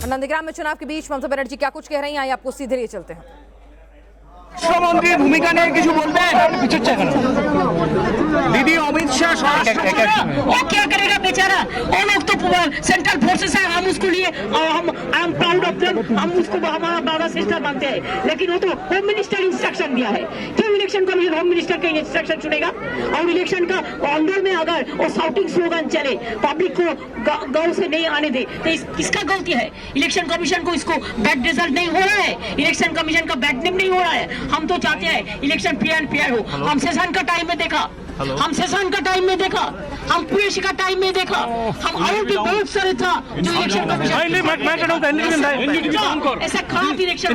नंदीग्राम में चुनाव के बीच ममता बनर्जी क्या कुछ कह रही हैं, आइए आपको सीधे लिए चलते हैं। স্বরাষ্ট্রমন্ত্রীর ভূমিকা নিয়ে কিছু বলবেন? दीदी अमित शाह वो क्या करेगा बेचारा? वो लोग तो सेंट्रल फोर्सेस है, हम उसको लिए हम I am proud of them, हम उसको हमारा बाबा सिस्टर मानते हैं, लेकिन वो तो होम मिनिस्टर इंस्ट्रक्शन दिया है। क्यों इलेक्शन कमीशन होम मिनिस्टर का इंस्ट्रक्शन सुनेगा? और इलेक्शन का अंदर में अगर वो साउटिंग स्लोगन चले, पब्लिक को गांव से नहीं आने दे, तो किसका गलती है? इलेक्शन कमीशन को इसको बैड रिजल्ट नहीं हो रहा है, इलेक्शन कमीशन का बैड नेम नहीं हो रहा है। हम तो चाहते हैं इलेक्शन फ्री एंड फेयर हो। हम सेशन का टाइम में देखा, हम सेशन का टाइम में देखा, हम प्रेस का टाइम में देखा, हम और भी बहुत सारे था जो इलेक्शन कमीशन ऐसा खराब इलेक्शन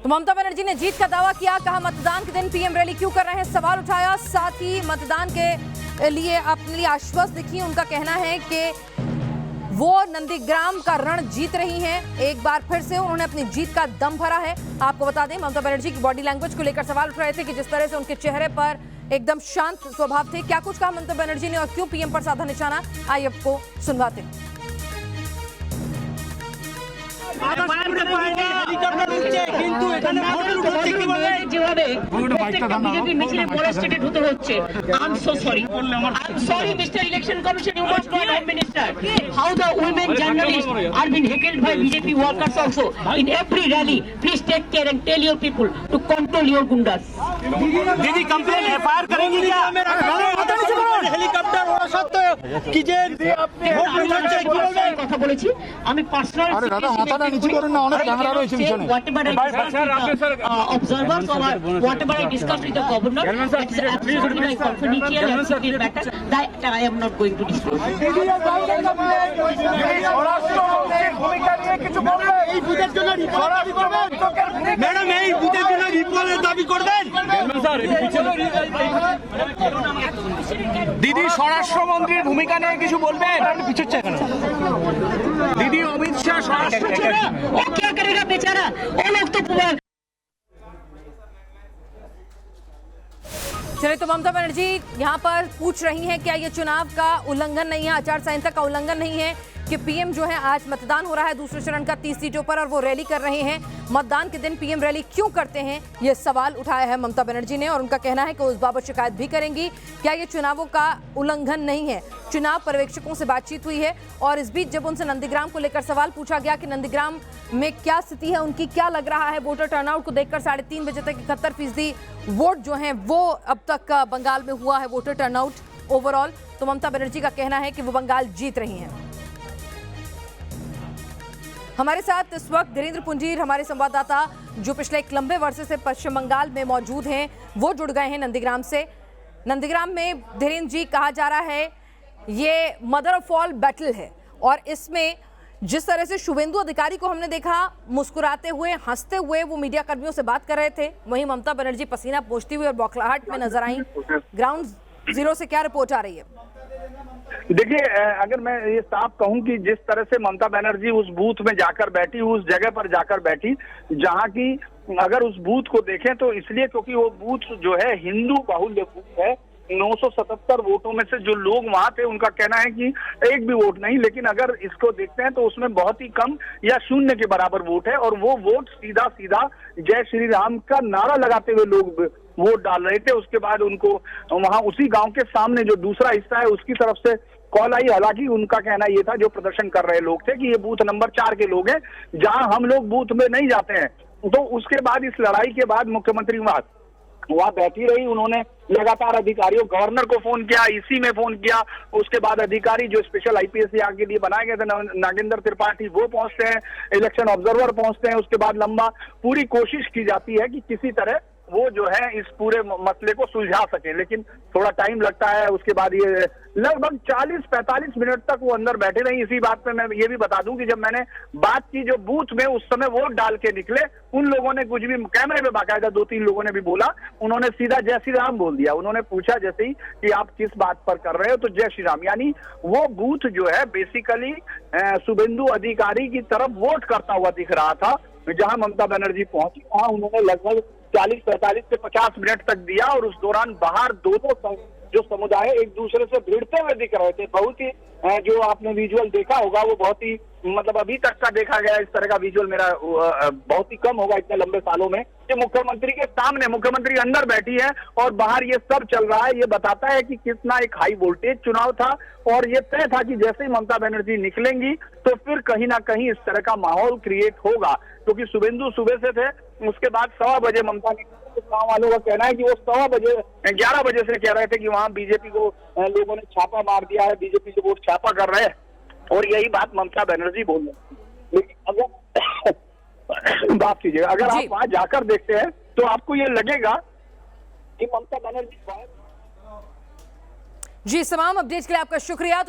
तो ममता बनर्जी ने जीत का दावा किया, कहा मतदान के दिन पीएम रैली क्यों कर रहे हैं, सवाल उठाया। साथ ही मतदान के लिए अपने लिए आश्वस्त दिखी। उनका कहना है कि वो नंदीग्राम का रण जीत रही हैं। एक बार फिर से उन्होंने अपनी जीत का दम भरा है। आपको बता दें, ममता बनर्जी की बॉडी लैंग्वेज को लेकर सवाल उठ रहे थे कि जिस तरह से उनके चेहरे पर एकदम शांत स्वभाव थे। क्या कुछ कहा ममता बनर्जी ने और क्यों पीएम पर साधा निशाना, आइए आपको सुनवाते हैं। বিজেপি মিছিলে মোলেস্টেড হতে হচ্ছে। I am so sorry, I am sorry mister election commission, you must not home minister. How the women journalist are been heckled by BJP workers also in every rally. Please take care and tell your people to control your goondas. Didi complain FIR करेंगी क्या? Helicopter ওরা সত্ত্বেও কি যে আপনি কথা বলেছি আমি personal observers or whatever I discussed with the governor, it is absolutely my confidential and secret matter that I am not going to disclose. Madam এই বুথের জন্য রিপোর্টের দাবি করবেন? দিদি স্বরাষ্ট্রমন্ত্রীর ভূমিকা নিয়ে কিছু বলবেন? दीदी अमित शाह वो क्या करेगा बेचारा? वो लोग तो चलिए, तो ममता बनर्जी यहाँ पर पूछ रही हैं क्या ये चुनाव का उल्लंघन नहीं है, आचार संहिता का उल्लंघन नहीं है कि पीएम जो है आज मतदान हो रहा है दूसरे चरण का 30 सीटों पर और वो रैली कर रहे हैं। मतदान के दिन पीएम रैली क्यों करते हैं, ये सवाल उठाया है ममता बनर्जी ने और उनका कहना है कि उस बाबत शिकायत भी करेंगी। क्या ये चुनावों का उल्लंघन नहीं है? चुनाव पर्यवेक्षकों से बातचीत हुई है और इस बीच जब उनसे नंदीग्राम को लेकर सवाल पूछा गया कि नंदीग्राम में क्या स्थिति है उनकी, क्या लग रहा है वोटर टर्नआउट को देखकर 3:30 बजे तक 71% वोट जो है वो अब तक बंगाल में हुआ है वोटर टर्नआउट ओवरऑल, तो ममता बनर्जी का कहना है कि वो बंगाल जीत रही हैं। हमारे साथ इस वक्त धीरेन्द्र पुंजीर, हमारे संवाददाता जो पिछले एक लंबे वर्षे से पश्चिम बंगाल में मौजूद हैं, वो जुड़ गए हैं नंदीग्राम से। नंदीग्राम में धीरेन्द्र जी, कहा जा रहा है ये मदर ऑफ ऑल बैटल है और इसमें जिस तरह से शुभेंदु अधिकारी को हमने देखा मुस्कुराते हुए, हंसते हुए वो मीडिया कर्मियों से बात कर रहे थे, वहीं ममता बनर्जी पसीना पोंछती हुई और बौखलाहट में नजर आई। ग्राउंड जीरो से क्या रिपोर्ट आ रही है? देखिए, अगर मैं ये साफ कहूं कि जिस तरह से ममता बनर्जी उस बूथ में जाकर बैठी, उस जगह पर जाकर बैठी जहां की अगर उस बूथ को देखें तो इसलिए क्योंकि वो बूथ जो है हिंदू बाहुल्य बूथ है। 977 वोटों में से जो लोग वहां थे उनका कहना है कि एक भी वोट नहीं, लेकिन अगर इसको देखते हैं तो उसमें बहुत ही कम या शून्य के बराबर वोट है और वो वोट सीधा सीधा जय श्री राम का नारा लगाते हुए लोग वोट डाल रहे थे। उसके बाद उनको वहां उसी गांव के सामने जो दूसरा हिस्सा है उसकी तरफ से कॉल आई। हालांकि उनका कहना ये था, जो प्रदर्शन कर रहे लोग थे, कि ये बूथ नंबर 4 के लोग हैं जहां हम लोग बूथ में नहीं जाते हैं। तो उसके बाद इस लड़ाई के बाद मुख्यमंत्री वहां बैठी रही। उन्होंने लगातार अधिकारियों, गवर्नर को फोन किया, ईसी में फोन किया, उसके बाद अधिकारी जो स्पेशल आईपीएस यहाँ के लिए बनाए गए थे नागेंद्र त्रिपाठी वो पहुंचते हैं, इलेक्शन ऑब्जर्वर पहुंचते हैं। उसके बाद लंबा पूरी कोशिश की जाती है कि किसी तरह वो जो है इस पूरे मसले को सुलझा सके, लेकिन थोड़ा टाइम लगता है। उसके बाद ये लगभग 40-45 मिनट तक वो अंदर बैठे रही। इसी बात पे मैं ये भी बता दूं कि जब मैंने बात की जो बूथ में उस समय वोट डाल के निकले, उन लोगों ने कुछ भी कैमरे में बाकायदा 2-3 लोगों ने भी बोला, उन्होंने सीधा जय श्री राम बोल दिया। उन्होंने पूछा जैसे ही कि आप किस बात पर कर रहे हो, तो जय श्री राम। यानी वो बूथ जो है बेसिकली शुभेंदु अधिकारी की तरफ वोट करता हुआ दिख रहा था। जहां ममता बनर्जी पहुंची वहां उन्होंने लगभग 40-45 से 50 मिनट तक दिया, और उस दौरान बाहर दोनों जो समुदाय एक दूसरे से भिड़ते हुए दिख रहे थे। बहुत ही जो आपने विजुअल देखा होगा वो बहुत ही मतलब अभी तक का देखा गया इस तरह का विजुअल मेरा बहुत ही कम होगा इतने लंबे सालों में। कि मुख्यमंत्री के सामने मुख्यमंत्री अंदर बैठी है और बाहर ये सब चल रहा है। ये बताता है कि कितना एक हाई वोल्टेज चुनाव था, और ये तय था कि जैसे ही ममता बनर्जी निकलेंगी तो फिर कहीं ना कहीं इस तरह का माहौल क्रिएट होगा, क्योंकि शुभेंदु सुबह से थे। उसके बाद 1:15 बजे ममता निकली। गाँव वालों का कहना है कि वो 11 बजे से कह रहे थे कि वहां बीजेपी को लोगों ने छापा मार दिया है, बीजेपी से वोट छापा कर रहे हैं, और यही बात ममता बनर्जी बोल रहे हैं। लेकिन अगर बात कीजिएगा, अगर आप वहां जाकर देखते हैं तो आपको ये लगेगा कि ममता बनर्जी जी, तमाम अपडेट्स के लिए आपका शुक्रिया।